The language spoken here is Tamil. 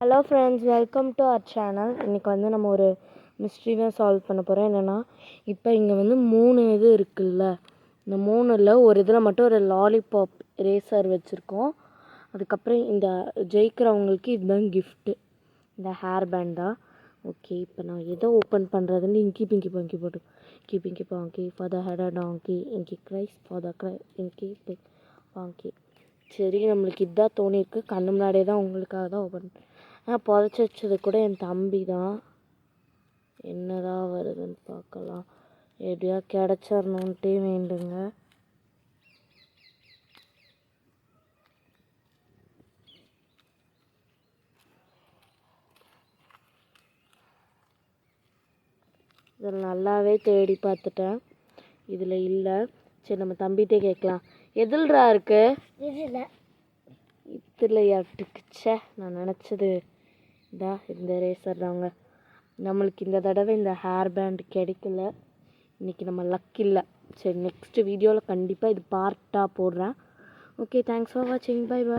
Hello friends, welcome to our channel. இன்றைக்கி வந்து நம்ம ஒரு மிஸ்ட்ரி தான் சால்வ் பண்ண போகிறோம். என்னென்னா, இப்போ இங்கே வந்து 3 இது இருக்குல்ல, இந்த 3ல் ஒரு இதில் மட்டும் ஒரு லாலிபாப் ரேசர் வச்சுருக்கோம். அதுக்கப்புறம் இந்த ஜெயிக்கிறவங்களுக்கு இதுதான் கிஃப்ட்டு, இந்த ஹேர் பேண்ட் தான். ஓகே, இப்போ நான் எதை ஓப்பன் பண்ணுறதுன்னு இங்கி பிங்கி பாங்கி போட்டு பிங்கி பாங்கி ஃபார் த had donkey inky cries for the cry இங்கி பாங்கி. சரி, நம்மளுக்கு இதுதான் தோணியிருக்கு. கண்ணு முன்னாடியே தான் உங்களுக்காக தான் ஓப்பன் புதைச்சி வச்சது கூட என் தம்பி தான். என்னதான் வருதுன்னு பார்க்கலாம். எப்படியா கிடச்சிடணுன்ட்டே வேண்டுங்க. இதில் நல்லாவே தேடி பார்த்துட்டேன், இதில் இல்லை. சரி, நம்ம தம்பிகிட்டே கேட்கலாம். எதில்ரா இருக்கு? இதுலையா இருக்குச்சே, நான் நினச்சது இந்த ரேசர் தாங்க. நம்மளுக்கு இந்த தடவை இந்த ஹேர் பேண்ட் கிடைக்கல. இன்றைக்கி நம்ம லக் இல்லை. சரி, நெக்ஸ்ட் வீடியோவில் கண்டிப்பாக இது பார்ட்டாக போடுறேன். ஓகே, தேங்க்ஸ் ஃபார் வாட்சிங். Bye by.